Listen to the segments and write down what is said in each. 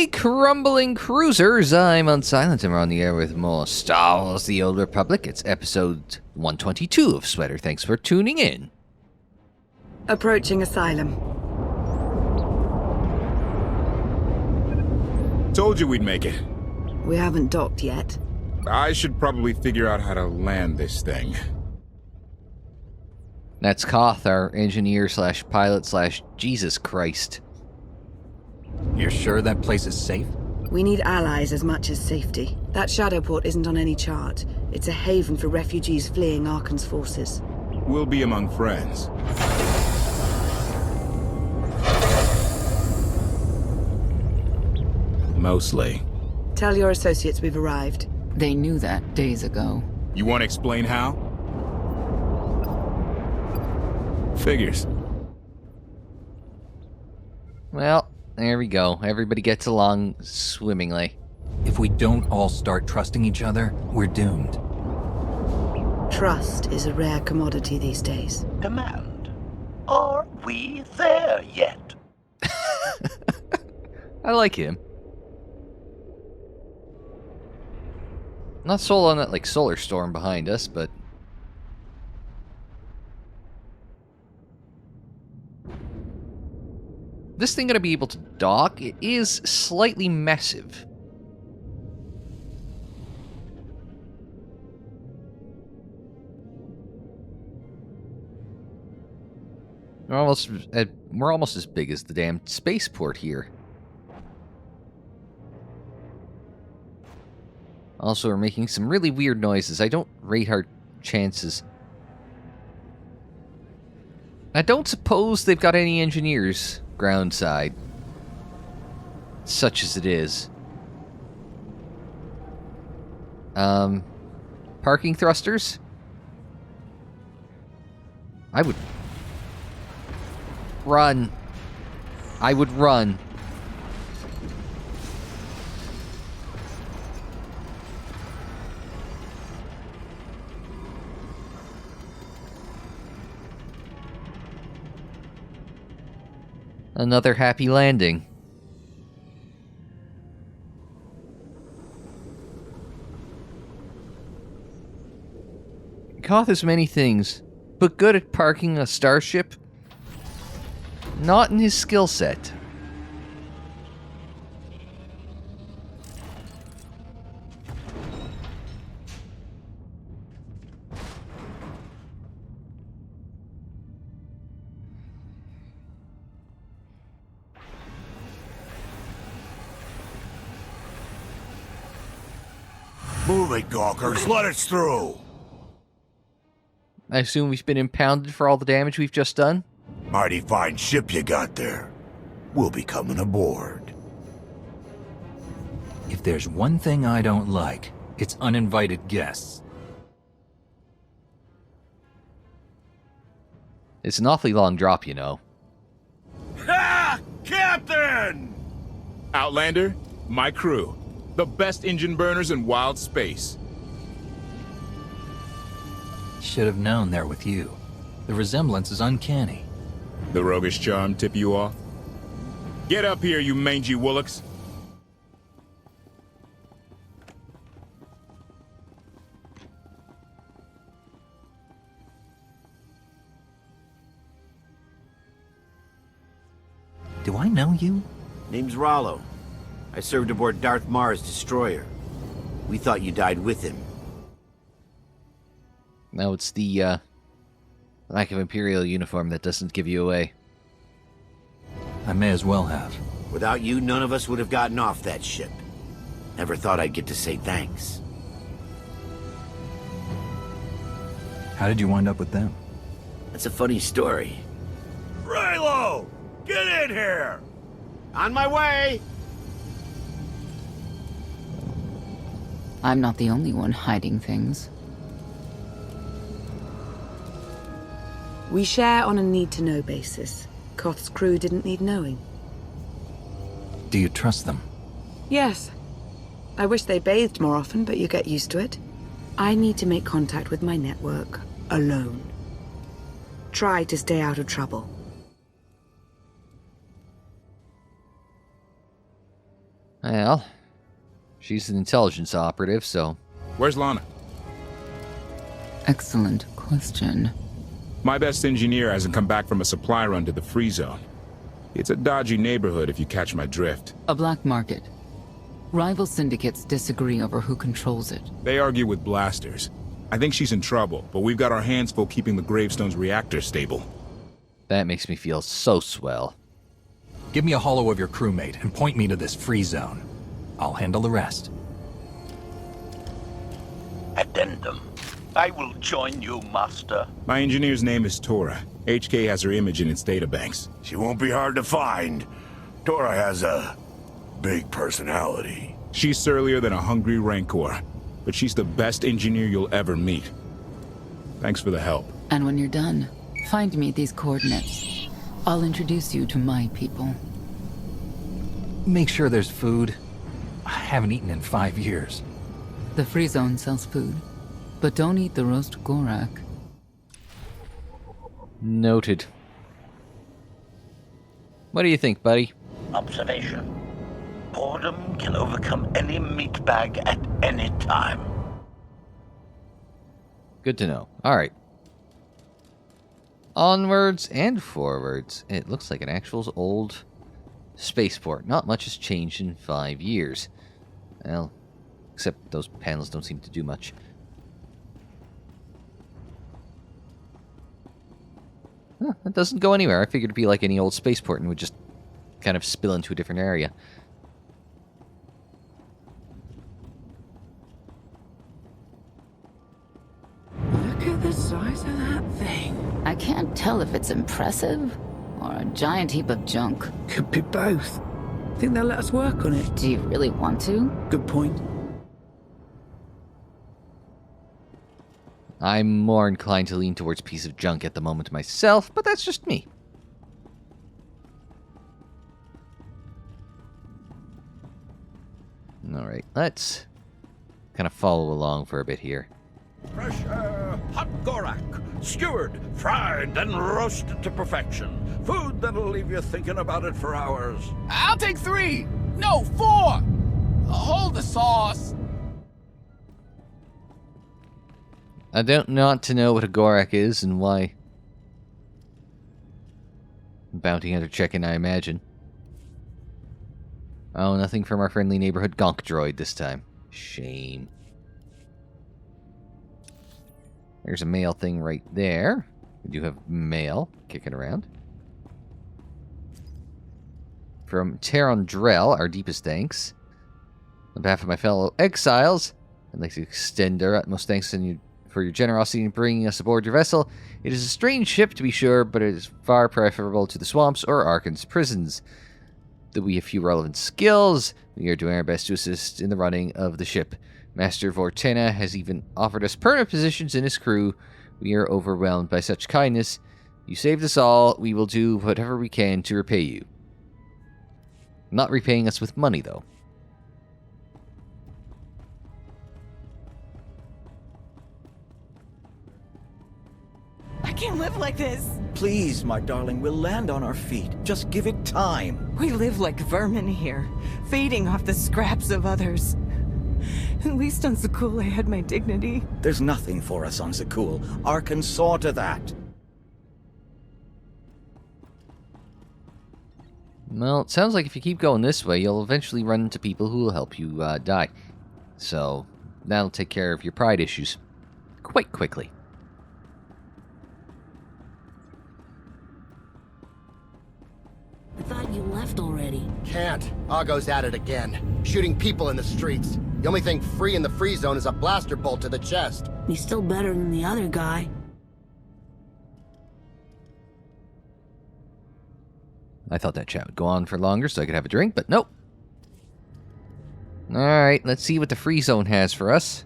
Hey, crumbling cruisers! I'm Unsilent and we're on the air with more Star Wars The Old Republic. It's episode 122 of Sweater. Thanks for tuning in. Approaching Asylum. Told you we'd make it. We haven't docked yet. I should probably figure out how to land this thing. That's Koth, our engineer slash pilot slash Jesus Christ. You're sure that place is safe? We need allies as much as safety. That shadow port isn't on any chart. It's a haven for refugees fleeing Arcann's forces. We'll be among friends. Mostly. Tell your associates we've arrived. They knew that days ago. You want to explain how? Figures. Well, there we go. Everybody gets along swimmingly. If we don't all start trusting each other, we're doomed. Trust is a rare commodity these days. Command. Are we there yet? I like him. Not sold on that, like, solar storm behind us, but... This thing gonna be able to dock? It is slightly massive. We're almost as big as the damn spaceport here. Also, we're making some really weird noises. I don't rate our chances. I don't suppose they've got any engineers ground side, such as it is. Parking thrusters? I would run. I would run. Another happy landing. Koth is many things, but good at parking a starship? Not in his skill set. Move it, Gawkers. Let us through. I assume we've been impounded for all the damage we've just done? Mighty fine ship you got there. We'll be coming aboard. If there's one thing I don't like, it's uninvited guests. It's an awfully long drop, you know. Ha! Captain! Outlander, my crew. The best engine burners in wild space. Should have known they're with you. The resemblance is uncanny. The roguish charm tip you off? Get up here, you mangy woolocks. Do I know you? Name's Rollo. I served aboard Darth Marr's destroyer. We thought you died with him. No, it's the, lack of Imperial uniform that doesn't give you away. I may as well have. Without you, none of us would have gotten off that ship. Never thought I'd get to say thanks. How did you wind up with them? That's a funny story. Raylo! Get in here! On my way! I'm not the only one hiding things. We share on a need-to-know basis. Koth's crew didn't need knowing. Do you trust them? Yes. I wish they bathed more often, but you get used to it. I need to make contact with my network, alone. Try to stay out of trouble. Well, she's an intelligence operative, so... Where's Lana? Excellent question. My best engineer hasn't come back from a supply run to the free zone. It's a dodgy neighborhood if you catch my drift. A black market. Rival syndicates disagree over who controls it. They argue with blasters. I think she's in trouble, but we've got our hands full keeping the Gravestone's reactor stable. That makes me feel so swell. Give me a holo of your crewmate and point me to this free zone. I'll handle the rest. Addendum. I will join you, Master. My engineer's name is Tora. HK has her image in its databanks. She won't be hard to find. Tora has a big personality. She's surlier than a hungry rancor, but she's the best engineer you'll ever meet. Thanks for the help. And when you're done, find me these coordinates. I'll introduce you to my people. Make sure there's food. I haven't eaten in 5 years. The free zone sells food, but don't eat the roast Gorak. Noted. What do you think, buddy? Observation. Boredom can overcome any meatbag at any time. Good to know. Alright. Onwards and forwards. It looks like an actual old spaceport. Not much has changed in 5 years. Well, except those panels don't seem to do much. Huh, that doesn't go anywhere. I figured it'd be like any old spaceport and would just kind of spill into a different area. Look at the size of that thing. I can't tell if it's impressive or a giant heap of junk. Could be both. Think they'll let us work on it? Do you really want to? Good point. I'm more inclined to lean towards piece of junk at the moment myself, but that's just me. Alright, let's kind of follow along for a bit here. Fresh air, hot Gorak, skewered, fried, and roasted to perfection. Food that'll leave you thinking about it for hours. I'll take 3! No, 4! Hold the sauce! I don't want to know what a Gorak is and why. Bounty hunter check-in, I imagine. Oh, nothing from our friendly neighborhood gonk droid this time. Shame. There's a mail thing right there. We do have mail kicking around. From Taron Drell, our deepest thanks. On behalf of my fellow exiles, I'd like to extend our utmost thanks for your generosity in bringing us aboard your vessel. It is a strange ship, to be sure, but it is far preferable to the swamps or Arcann's prisons. Though we have few relevant skills, we are doing our best to assist in the running of the ship. Master Vortena has even offered us permanent positions in his crew. We are overwhelmed by such kindness. You saved us all. We will do whatever we can to repay you. Not repaying us with money, though. I can't live like this. Please, my darling, we'll land on our feet. Just give it time. We live like vermin here, feeding off the scraps of others. At least on Zakul I had my dignity. There's nothing for us on Zakul. Arcann saw to that. Well, it sounds like if you keep going this way, you'll eventually run into people who will help you die. So, that'll take care of your pride issues quite quickly. I thought you left already. Can't. Argo's at it again. Shooting people in the streets. The only thing free in the free zone is a blaster bolt to the chest. He's still better than the other guy. I thought that chat would go on for longer so I could have a drink, but nope. Alright, let's see what the free zone has for us.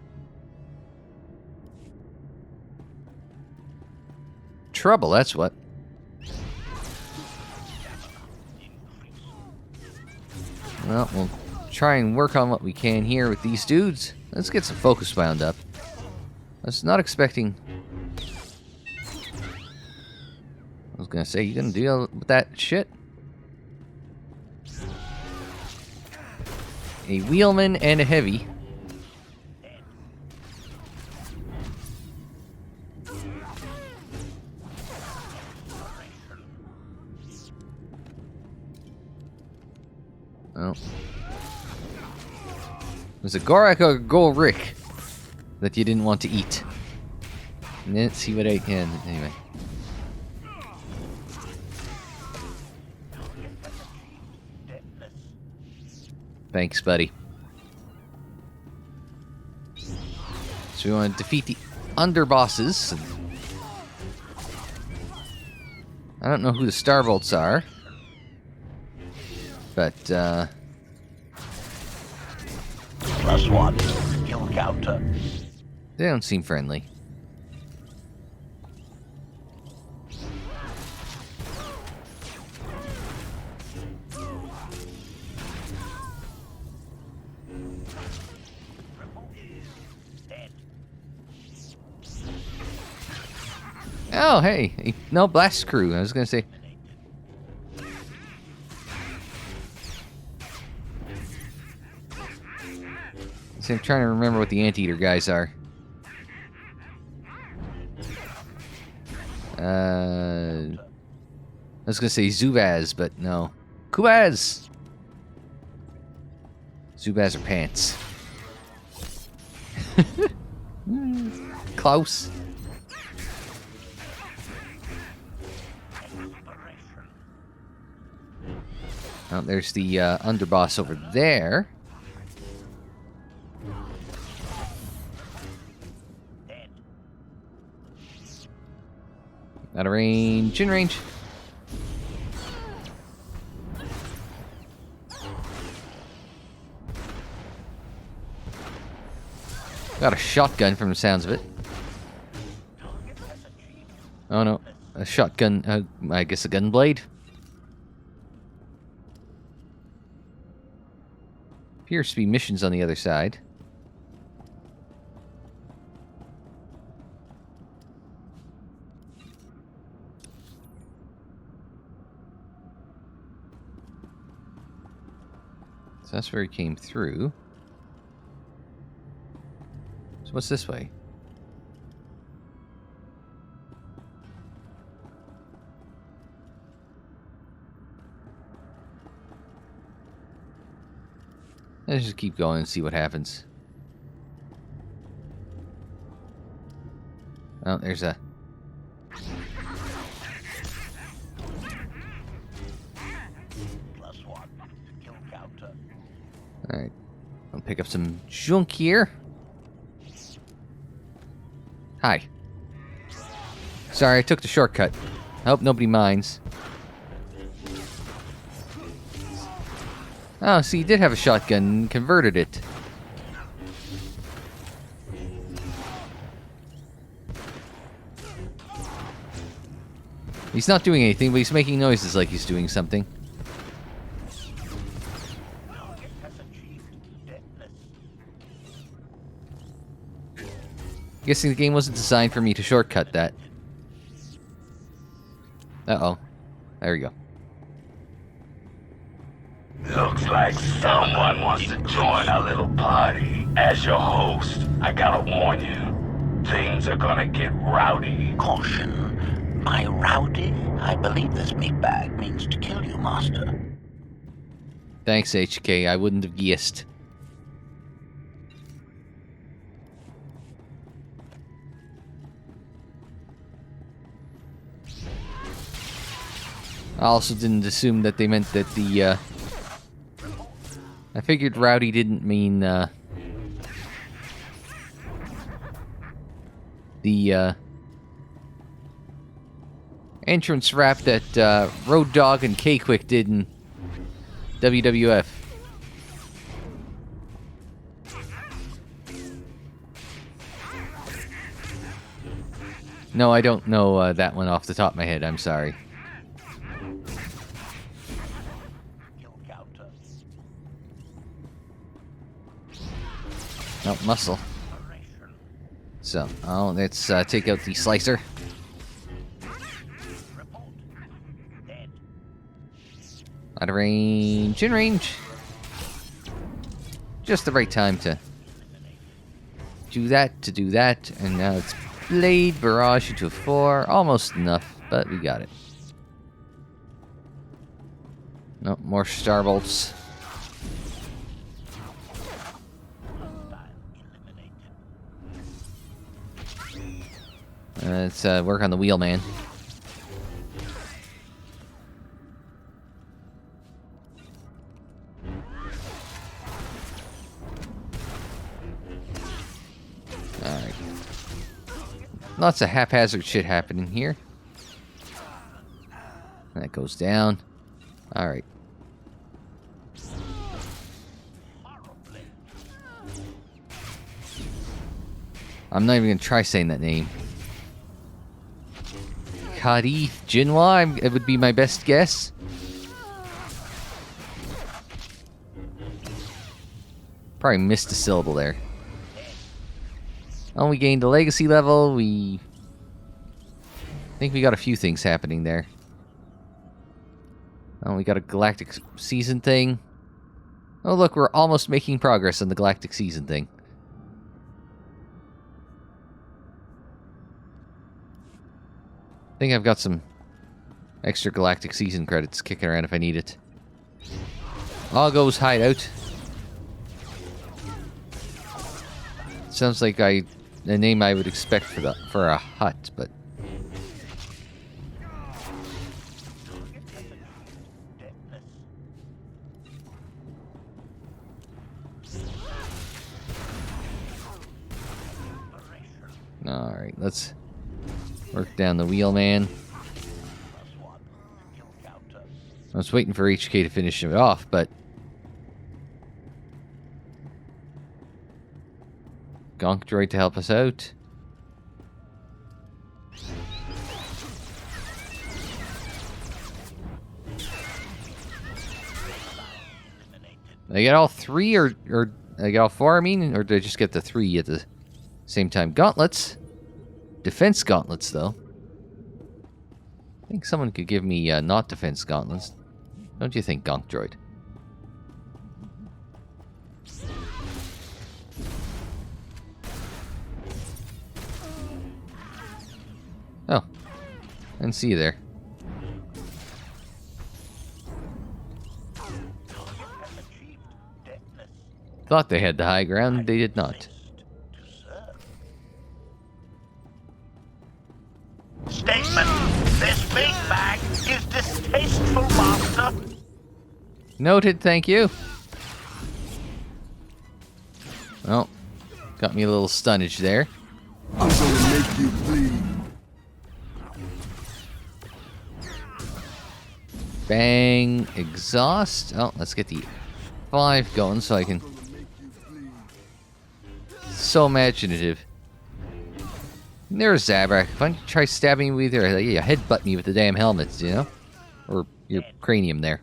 Trouble, that's what. Well, we'll try and work on what we can here with these dudes. Let's get some focus wound up. I was not expecting... I was gonna say, you gonna deal with that shit? a wheelman and a heavy. Oh. There's a Gorak or a Golrick that you didn't want to eat. And then see what I can. Anyway. Thanks, buddy. So we want to defeat the underbosses. I don't know who the Starbolts are. But, +1, kill counter. They don't seem friendly. Oh, hey. No, blast crew. I was going to say. See, I'm trying to remember what the anteater guys are. I was going to say Zubaz, but no. Kubaz! Zubaz are pants. Klaus. Oh, there's the underboss over there. Out of range, in range. Got a shotgun from the sounds of it. Oh no, a shotgun, I guess a gun blade. Appears to be missions on the other side. So that's where he came through. So what's this way? Let's just keep going and see what happens. Oh, there's a... Alright. I'll pick up some junk here. Hi. Sorry, I took the shortcut. I hope nobody minds. Oh, see, you did have a shotgun and converted it. He's not doing anything, but he's making noises like he's doing something. Guessing the game wasn't designed for me to shortcut that. Uh-oh. There we go. Looks like someone wants to join our little party. As your host, I gotta warn you, things are gonna get rowdy. Caution. By rowdy, I believe this meatbag means to kill you, Master. Thanks, HK. I wouldn't have guessed. I also didn't assume that they meant that the, I figured rowdy didn't mean, the, entrance rap that, Road Dogg and K-Quick did in WWF. No, I don't know, that one off the top of my head. I'm sorry. Oh, muscle. So, let's take out the slicer. Out of range, in range. just the right time to do that, and now it's Blade Barrage into a 4. Almost enough, but we got it. No, more Starbolts. Let's work on the wheelman. Alright. Lots of haphazard shit happening here. That goes down. Alright. I'm not even going to try saying that name. Kadith Jinwa, it would be my best guess. Probably missed a syllable there. Oh, we gained a legacy level. I think we got a few things happening there. Oh, we got a galactic season thing. Oh, look, we're almost making progress on the galactic season thing. I think I've got some extra galactic season credits kicking around if I need it. All goes hideout. Sounds like a name I would expect for a hut, but all right, let's work down the wheelman. I was waiting for HK to finish it off, but Gonk droid to help us out. I get all 3 or I get all 4, I mean, or did I just get the 3 at the same time? Gauntlets. Defense gauntlets, though. I think someone could give me not defense gauntlets. Don't you think, Gonk droid? Oh. I didn't see you there. Thought they had the high ground, they did not. Statement. This meat bag is distasteful, Master. Noted, thank you. Well, got me a little stunnage there. I'm gonna make you bleed. Bang, exhaust. Oh, let's get the 5 going so I can... So imaginative. There's Zabrak. Why don't you try stabbing me with your... Yeah, headbutt me with the damn helmets, you know? Or your cranium there.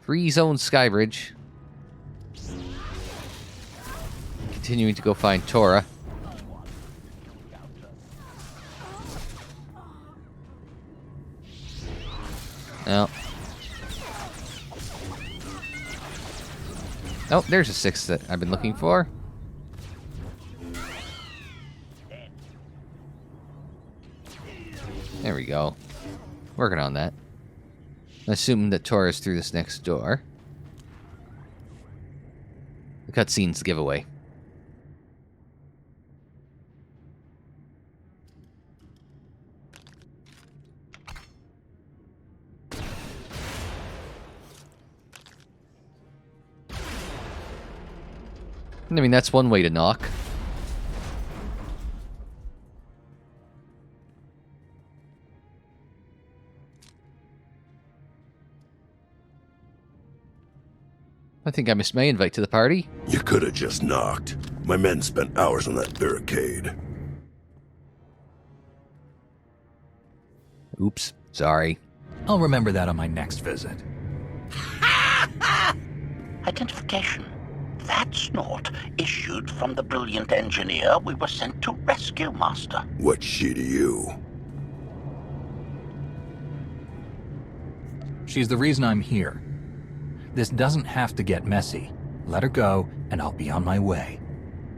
Free zone Skybridge. Continuing to go find Tora. No. Oh, there's a 6 that I've been looking for. There we go. Working on that. Assuming that Tora is through this next door. The cutscene's the giveaway. I mean, that's one way to knock. I think I missed my invite to the party. You could have just knocked. My men spent hours on that barricade. Oops, sorry. I'll remember that on my next visit. Identification. That's not issued from the brilliant engineer we were sent to rescue, Master. What's she to you? She's the reason I'm here. This doesn't have to get messy. Let her go, and I'll be on my way.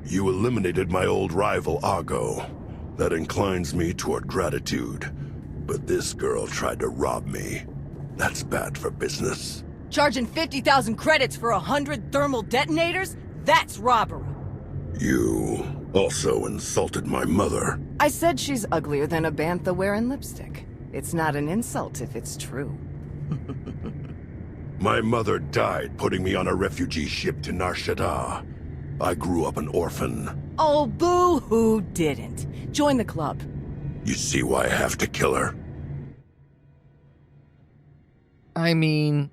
You eliminated my old rival, Argo. That inclines me toward gratitude. But this girl tried to rob me. That's bad for business. Charging 50,000 credits for 100 thermal detonators? That's robbery. You also insulted my mother. I said she's uglier than a bantha wearing lipstick. It's not an insult if it's true. My mother died putting me on a refugee ship to Nar Shaddaa. I grew up an orphan. Oh, boo-hoo didn't. Join the club. You see why I have to kill her? I mean,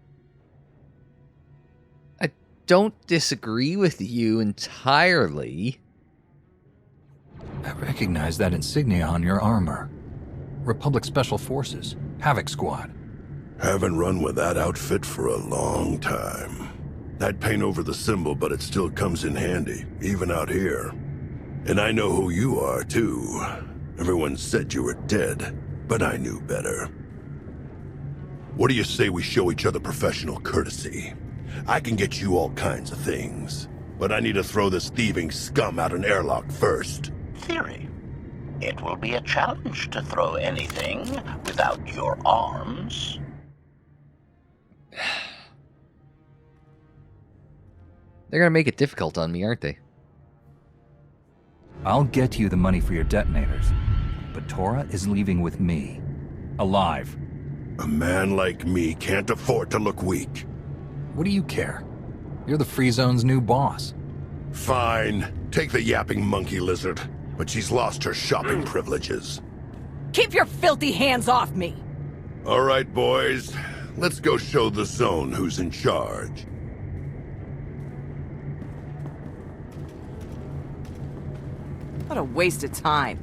I don't disagree with you entirely. I recognize that insignia on your armor. Republic Special Forces, Havoc Squad. Haven't run with that outfit for a long time. I'd paint over the symbol, but it still comes in handy, even out here. And I know who you are, too. Everyone said you were dead, but I knew better. What do you say we show each other professional courtesy? I can get you all kinds of things, but I need to throw this thieving scum out an airlock first. Theory. It will be a challenge to throw anything without your arms. They're gonna make it difficult on me, aren't they? I'll get you the money for your detonators, but Tora is leaving with me. Alive. A man like me can't afford to look weak. What do you care? You're the Free Zone's new boss. Fine. Take the yapping monkey lizard, but she's lost her shopping privileges. Keep your filthy hands off me! All right, boys. Let's go show the Zone who's in charge. What a waste of time.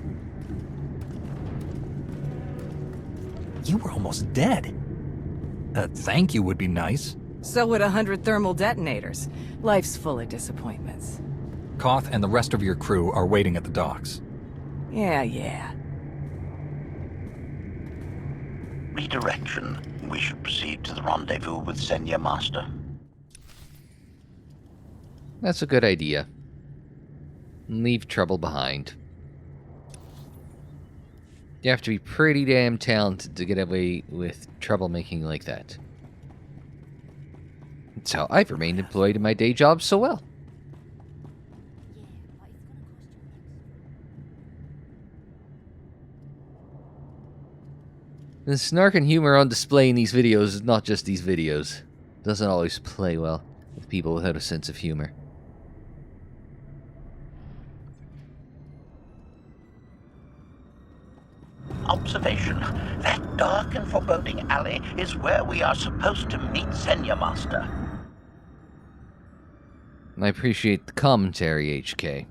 You were almost dead. Thank you would be nice. So would 100 thermal detonators. Life's full of disappointments. Koth and the rest of your crew are waiting at the docks. Yeah. Redirection. We should proceed to the rendezvous with Senya Master. That's a good idea. Leave trouble behind. You have to be pretty damn talented to get away with troublemaking like that. That's how I've remained employed in my day job so well. The snark and humor on display in these videos is not just these videos. It doesn't always play well with people without a sense of humor. Observation. That dark and foreboding alley is where we are supposed to meet Senya Master. I appreciate the commentary, HK.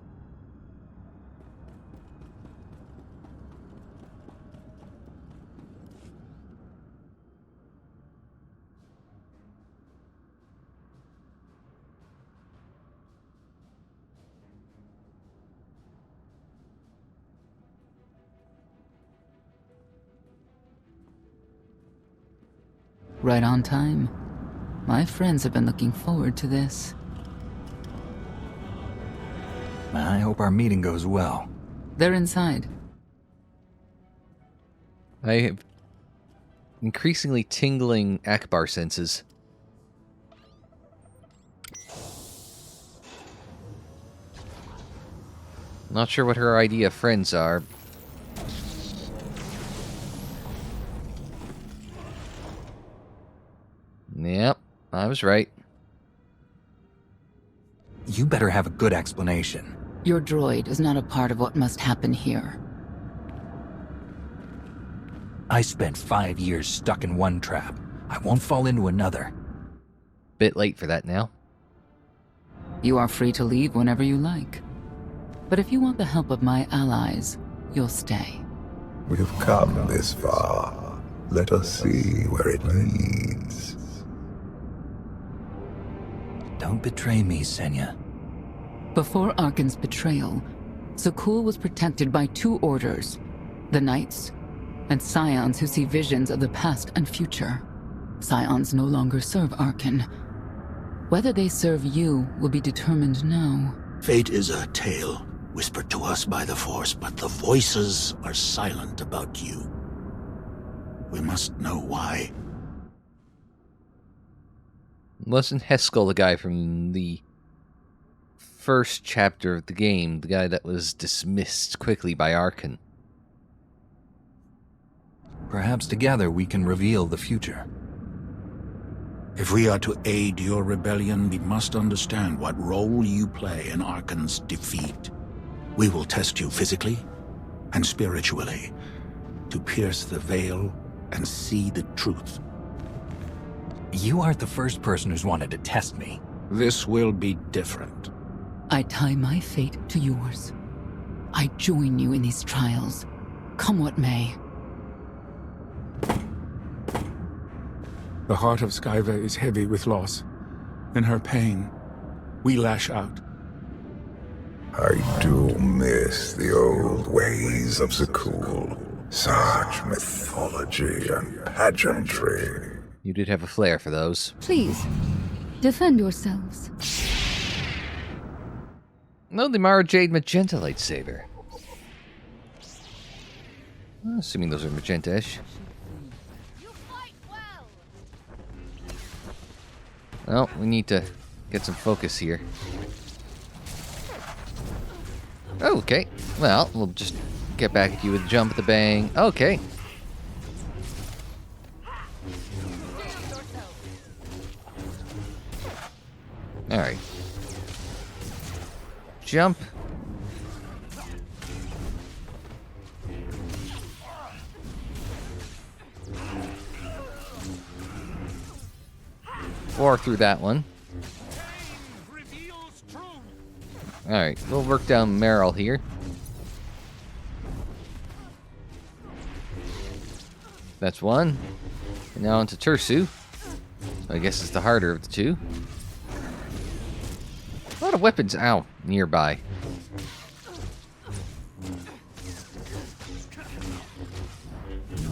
Right on time. My friends have been looking forward to this. I hope our meeting goes well. They're inside. I have increasingly tingling Akbar senses. Not sure what her idea of friends are. Yep, I was right. You better have a good explanation. Your droid is not a part of what must happen here. I spent 5 years stuck in one trap. I won't fall into another. Bit late for that now. You are free to leave whenever you like. But if you want the help of my allies, you'll stay. We've come this far. Let us see where it leads. Don't betray me, Senya. Before Arcann's betrayal, Sakul was protected by 2 orders, the Knights and Scions who see visions of the past and future. Scions no longer serve Arcann. Whether they serve you will be determined now. Fate is a tale whispered to us by the Force, but the voices are silent about you. We must know why. Wasn't Heskel the guy from the first chapter of the game, the guy that was dismissed quickly by Arcann? Perhaps together we can reveal the future. If we are to aid your rebellion, we must understand what role you play in Arcann's defeat. We will test you physically and spiritually to pierce the veil and see the truth. You aren't the first person who's wanted to test me. This will be different. I tie my fate to yours. I join you in these trials, come what may. The heart of Skyva is heavy with loss. In her pain, we lash out. I do miss the old ways of Zakul. Such mythology and pageantry. You did have a flair for those. Please, defend yourselves. No, the Mara Jade Magenta lightsaber. Assuming those are magenta-ish. Well, we need to get some focus here. Oh, okay. Well, we'll just get back at you with a jump at the bang. Okay. Alright. Jump. Or through that one. Alright, we'll work down Meryl here. That's one. And now onto Tursu. I guess it's the harder of the two. A lot of weapons, ow, nearby.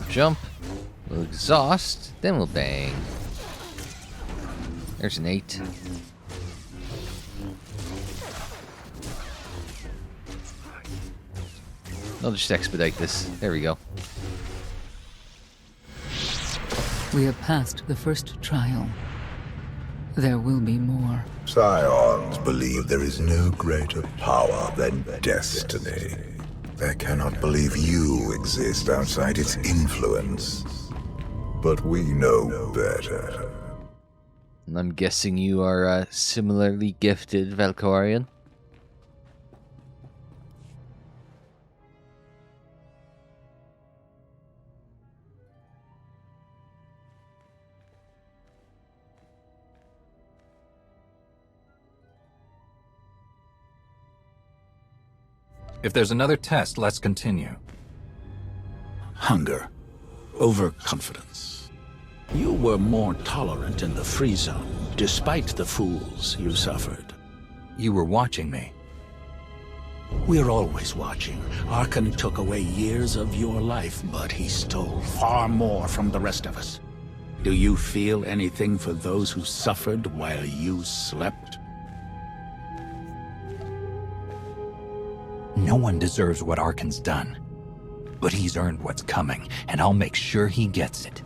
Jump. We'll exhaust, then we'll bang. There's an 8. I'll just expedite this. There we go. We have passed the first trial. There will be more. Scions believe there is no greater power than destiny. They cannot believe you exist outside its influence. But we know better. I'm guessing you are similarly gifted, Valkorian. If there's another test, let's continue. Hunger. Overconfidence. You were more tolerant in the free zone, despite the fools you suffered. You were watching me. We're always watching. Arcann took away years of your life, but he stole far more from the rest of us. Do you feel anything for those who suffered while you slept? No one deserves what Arcann's done. But he's earned what's coming, and I'll make sure he gets it.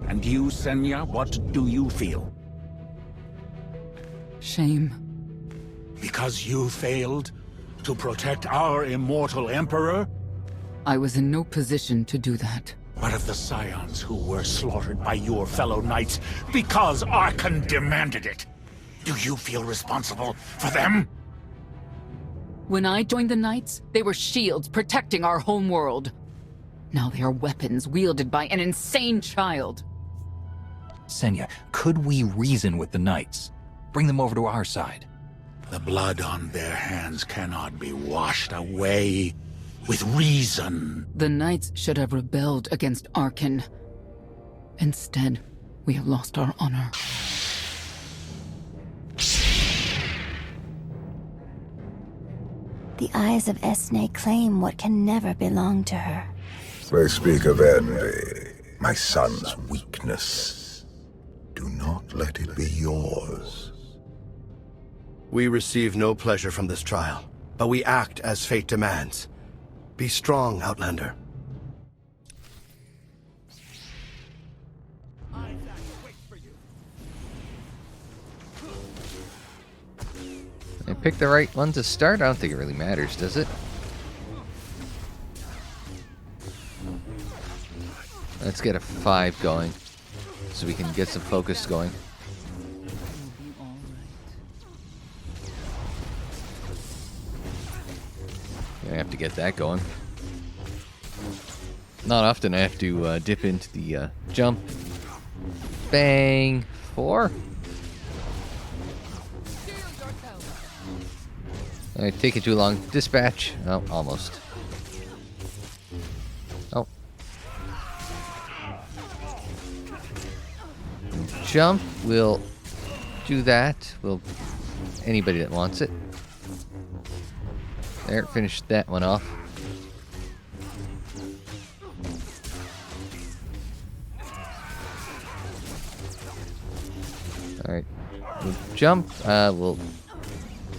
And you, Senya, what do you feel? Shame. Because you failed to protect our immortal Emperor? I was in no position to do that. What of the Scions who were slaughtered by your fellow knights because Arcann demanded it? Do you feel responsible for them? When I joined the Knights, they were shields protecting our home world. Now they are weapons wielded by an insane child. Senya, could we reason with the Knights? Bring them over to our side. The blood on their hands cannot be washed away with reason. The Knights should have rebelled against Arcann. Instead, we have lost our honor. The eyes of Esne claim what can never belong to her. They speak of envy, my son's weakness. Do not let it be yours. We receive no pleasure from this trial, but we act as fate demands. Be strong, Outlander. I picked the right one to start? I don't think it really matters, does it? Let's get a 5 going, so we can get some focus going. I have to get that going. Not often I have to dip into the jump. Bang! 4. Alright, taking too long. Dispatch. Oh, almost. Oh. Jump. We'll do that. We'll... Anybody that wants it. There, finished that one off. Alright. We'll jump. We'll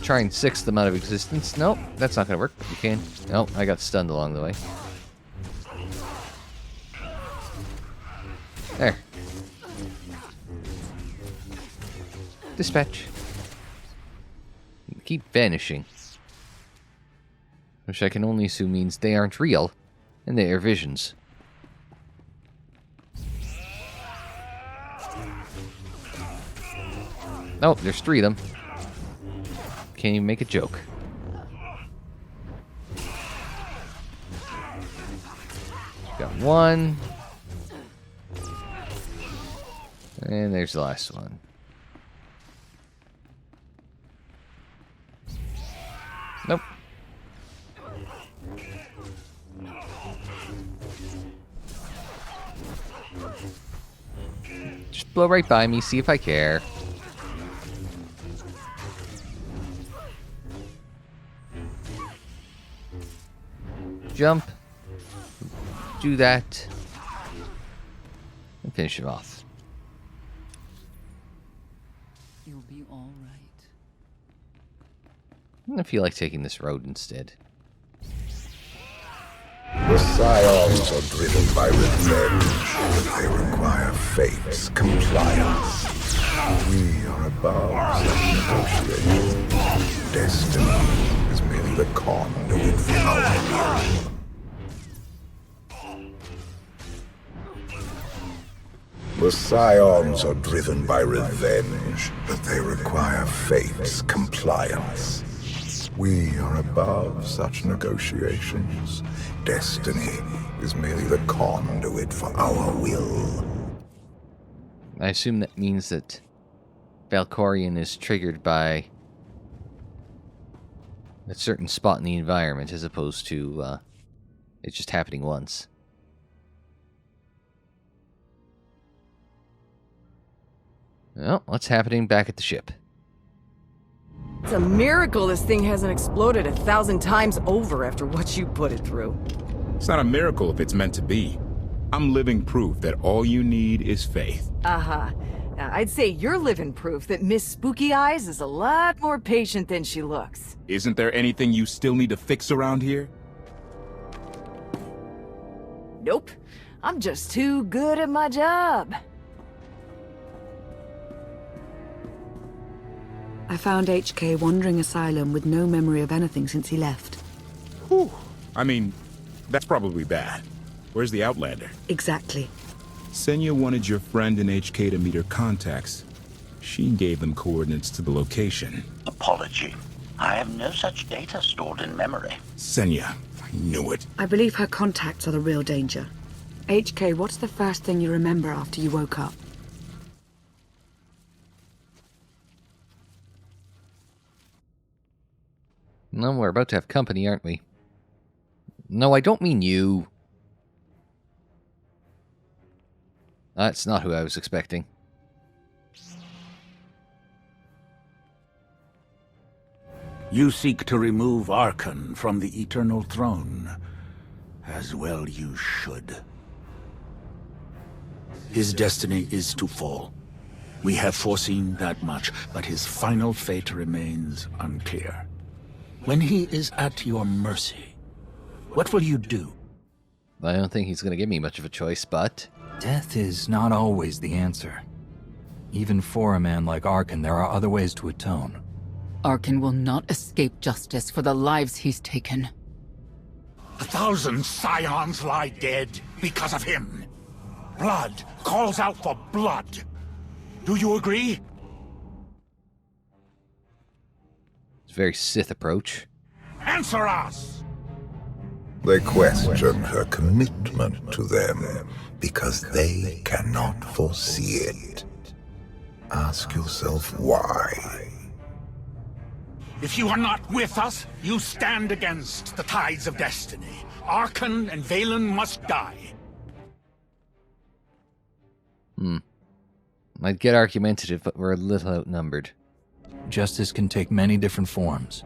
try and 6 them out of existence. Nope, that's not gonna work, but we can. Nope, I got stunned along the way. There. Dispatch. Keep vanishing. Which I can only assume means they aren't real, and they are visions. Oh, there's 3 of them. Can't even make a joke. Got 1. And there's the last one. Nope. Just blow right by me, see if I care. Jump. Do that. And finish it off. You'll be all right. I feel like taking this road instead. The Scions are driven by revenge, but they require fate's compliance. We are above such negotiations. Destiny is merely the conduit for our will. The Scions are driven by revenge, but they require fate's compliance. We are above such negotiations. Destiny is merely the conduit for our will. I assume that means that Valkorion is triggered by a certain spot in the environment as opposed to it just happening once. Well, what's happening back at the ship? It's a miracle this thing hasn't exploded 1,000 times over after what you put it through. It's not a miracle if it's meant to be. I'm living proof that all you need is faith. Uh-huh. I'd say you're living proof that Miss Spooky Eyes is a lot more patient than she looks. Isn't there anything you still need to fix around here? Nope. I'm just too good at my job. I found HK wandering Asylum with no memory of anything since he left. Whew. I mean, that's probably bad. Where's the Outlander? Exactly. Senya wanted your friend in HK to meet her contacts. She gave them coordinates to the location. Apology. I have no such data stored in memory. Senya, I knew it. I believe her contacts are the real danger. HK, what's the first thing you remember after you woke up? No, we're about to have company, aren't we? No, I don't mean you. That's not who I was expecting. You seek to remove Arcann from the Eternal Throne. As well you should. His destiny is to fall. We have foreseen that much, but his final fate remains unclear. When he is at your mercy, what will you do? I don't think he's going to give me much of a choice, but... Death is not always the answer. Even for a man like Arcann, there are other ways to atone. Arcann will not escape justice for the lives he's taken. 1,000 scions lie dead because of him. Blood calls out for blood. Do you agree? It's a very Sith approach. Answer us! They question her commitment to them because they cannot foresee it. Ask yourself why. If you are not with us, you stand against the tides of destiny. Arcann and Valen must die. Might get argumentative, but we're a little outnumbered. Justice can take many different forms.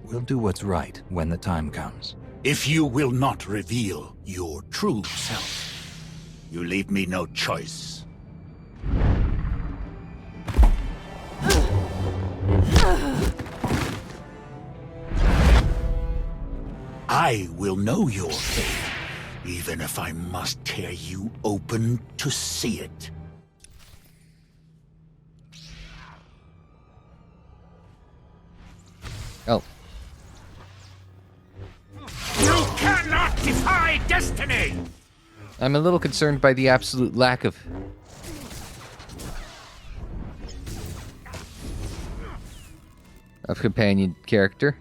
We'll do what's right when the time comes. If you will not reveal your true self, you leave me no choice. I will know your fate, even if I must tear you open to see it. Oh. You cannot defy destiny! I'm a little concerned by the absolute lack of... companion character.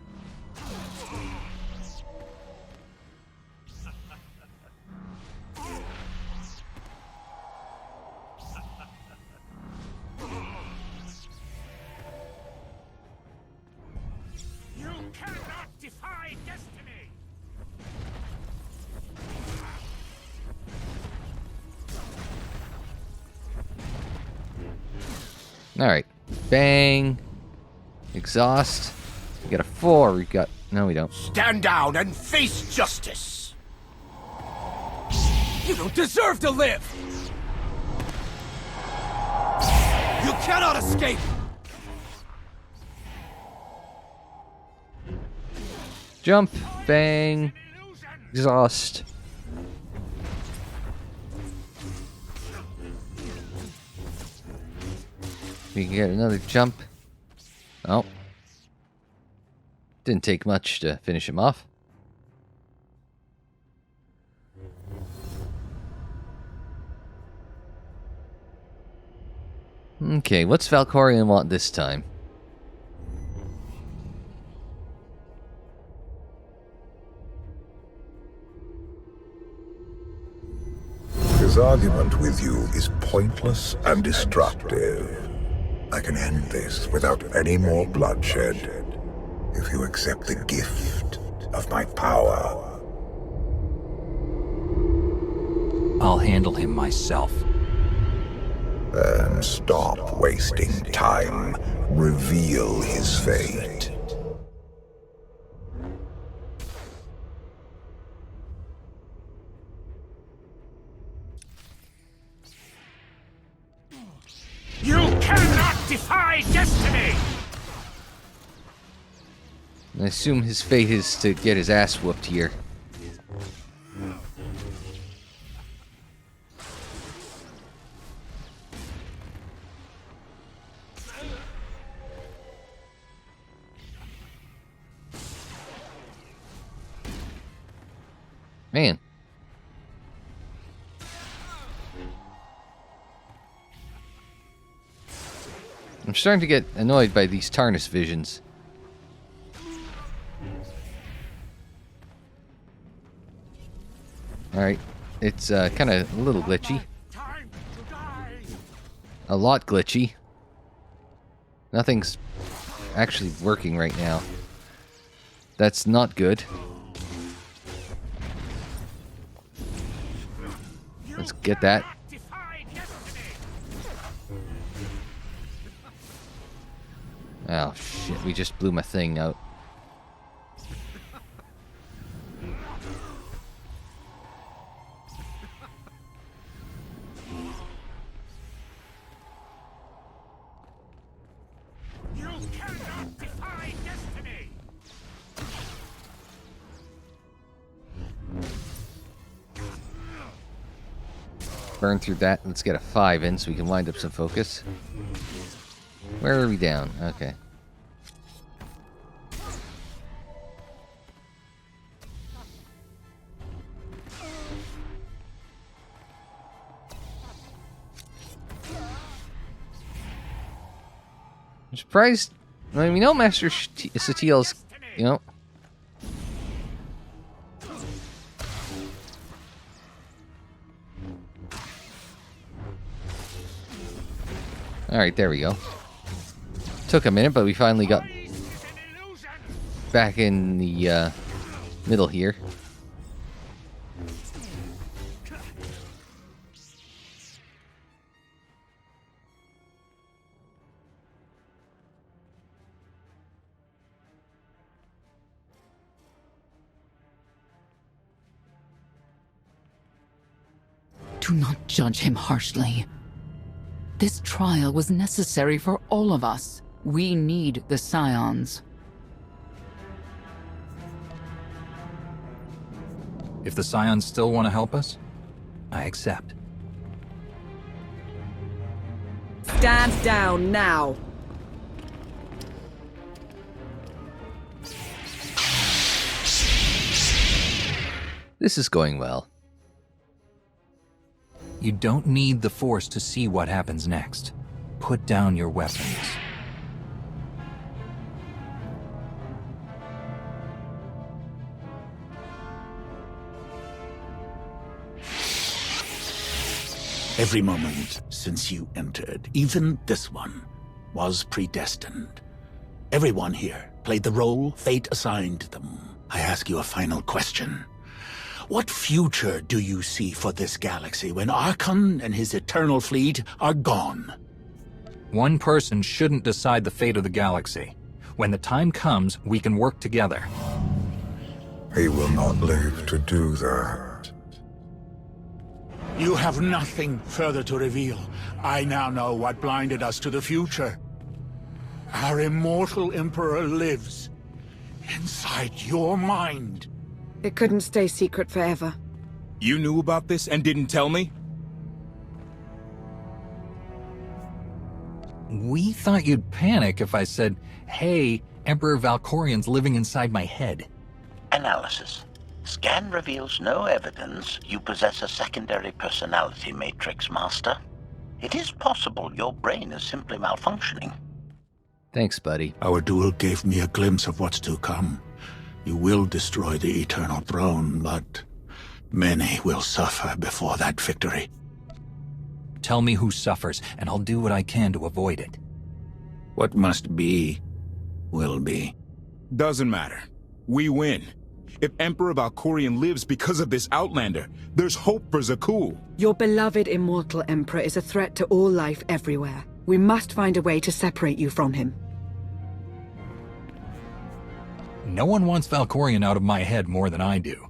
Alright. Bang. Exhaust. We got a 4. We got... No, we don't. Stand down and face justice! You don't deserve to live! You cannot escape! Jump. Bang. Exhaust. We can get another jump. Oh. Didn't take much to finish him off. Okay, what's Valkorion want this time? His argument with you is pointless and destructive. I can end this without any more bloodshed if you accept the gift of my power. I'll handle him myself. Then stop wasting time. Reveal his fate. You cannot defy destiny! I assume his fate is to get his ass whooped here. Man. I'm starting to get annoyed by these Tarnus visions. Alright, it's kind of a little glitchy. A lot glitchy. Nothing's actually working right now. That's not good. Let's get that. Oh shit, we just blew my thing out. Burn through that. Let's get a 5 in so we can wind up some focus. Where are we down? Okay. I'm surprised. I mean, we know Master Satil's, you know. Alright, there we go. Took a minute, but we finally got back in the middle here. Do not judge him harshly. This trial was necessary for all of us. We need the Scions. If the Scions still want to help us, I accept. Stand down now. This is going well. You don't need the Force to see what happens next. Put down your weapons. Every moment since you entered, even this one, was predestined. Everyone here played the role fate assigned them. I ask you a final question. What future do you see for this galaxy when Arcann and his eternal fleet are gone? One person shouldn't decide the fate of the galaxy. When the time comes, we can work together. He will not live to do that. You have nothing further to reveal. I now know what blinded us to the future. Our immortal Emperor lives inside your mind. It couldn't stay secret forever. You knew about this and didn't tell me? We thought you'd panic if I said, hey, Emperor Valkorian's living inside my head. Analysis. Scan reveals no evidence you possess a secondary personality matrix, Master. It is possible your brain is simply malfunctioning. Thanks, buddy. Our duel gave me a glimpse of what's to come. You will destroy the Eternal Throne, but many will suffer before that victory. Tell me who suffers, and I'll do what I can to avoid it. What must be, will be. Doesn't matter. We win. If Emperor Valkorian lives because of this Outlander, there's hope for Zakul. Your beloved immortal Emperor is a threat to all life everywhere. We must find a way to separate you from him. No one wants Valkorian out of my head more than I do.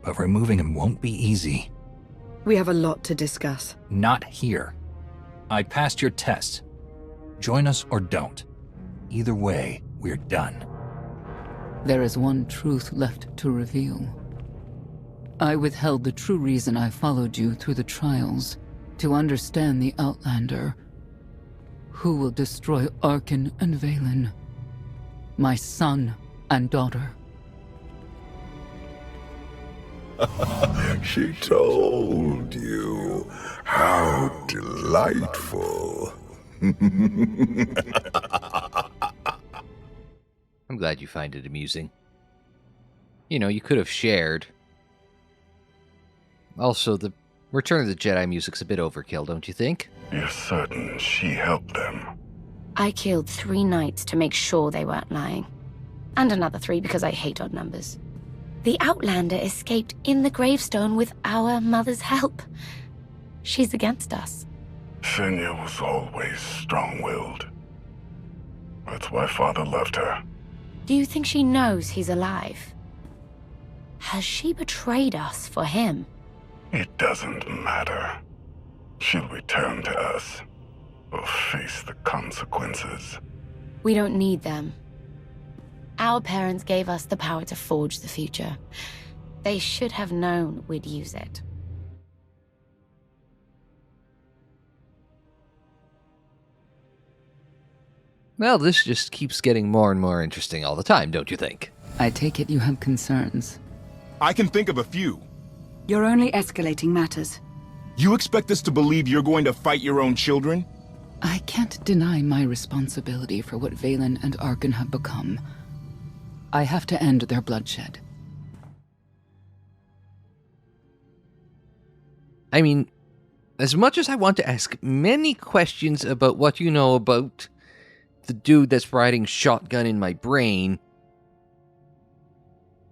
But removing him won't be easy. We have a lot to discuss. Not here. I passed your test. Join us or don't. Either way, we're done. There is one truth left to reveal. I withheld the true reason I followed you through the trials, to understand the Outlander. Who will destroy Arcann and Valen? My son and daughter. She told you. How delightful. I'm glad you find it amusing. You know, you could have shared. Also, the Return of the Jedi music's a bit overkill, don't you think? You're certain she helped them? I killed 3 knights to make sure they weren't lying. And another 3 because I hate odd numbers. The Outlander escaped in the Gravestone with our mother's help. She's against us. Senya was always strong-willed. That's why Father left her. Do you think she knows he's alive? Has she betrayed us for him? It doesn't matter. She'll return to us. Or face the consequences. We don't need them. Our parents gave us the power to forge the future. They should have known we'd use it. Well, this just keeps getting more and more interesting all the time, don't you think? I take it you have concerns. I can think of a few. You're only escalating matters. You expect us to believe you're going to fight your own children? I can't deny my responsibility for what Vaylin and Arcann have become. I have to end their bloodshed. I mean, as much as I want to ask many questions about what you know about the dude that's riding shotgun in my brain,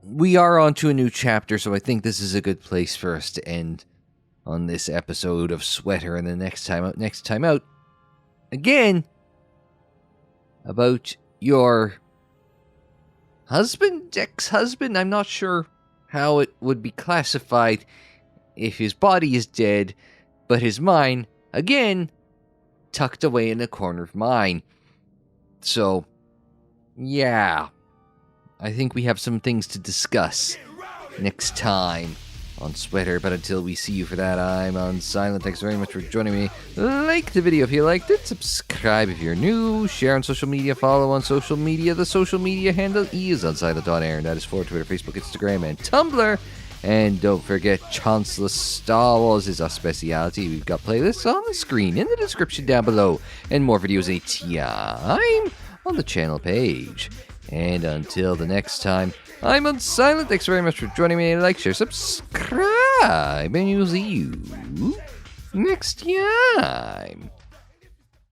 we are on to a new chapter, so I think this is a good place for us to end on this episode of Sweater, and the next time out, again, about your husband, ex-husband. I'm not sure how it would be classified if his body is dead, but his mind, again, tucked away in a corner of mine. So, yeah, I think we have some things to discuss next time on Sweater, but until we see you for that, I'm Unsilent. Thanks very much for joining me. Like the video if you liked it, subscribe if you're new, share on social media, follow on social media. The social media handle is Unsilent.Aaron. That is for Twitter, Facebook, Instagram, and Tumblr. And don't forget, Chancellor Star Wars is our speciality. We've got playlists on the screen in the description down below, and more videos anytime on the channel page. And until the next time, I'm Unsilent. Thanks very much for joining me. Like, share, subscribe, and we'll see you next time.